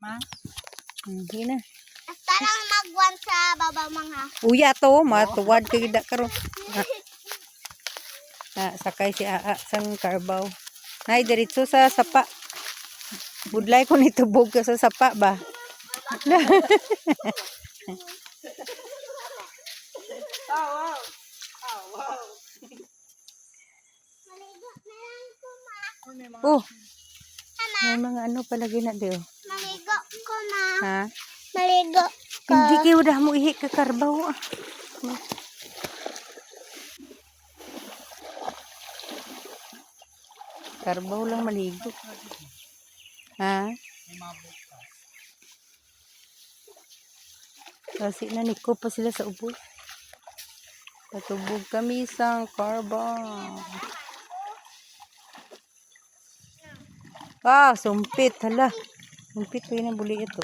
Ma? Hindi na. Basta lang magwan sa baba mga. Uya to, matuwad kay da karon. Sakay si Aa sang Carbaw. Nay diretso sa sapa. Budlay ko nitubog ka sa sapa ba. Wow. Wow. Maligo na lang ko ma. Oh. May mga ano palagi na dio. Maligo ko ma. Ha? Maligo ko. Hindi kayo dah mo ihi ka Carbaw. Carbaw lang maligo. Ha? Kasi naniko pa sila sa ubos. Patubog kami sa Carbaw. Sumpit. Hala. Sumpit. Kaya na buli ito.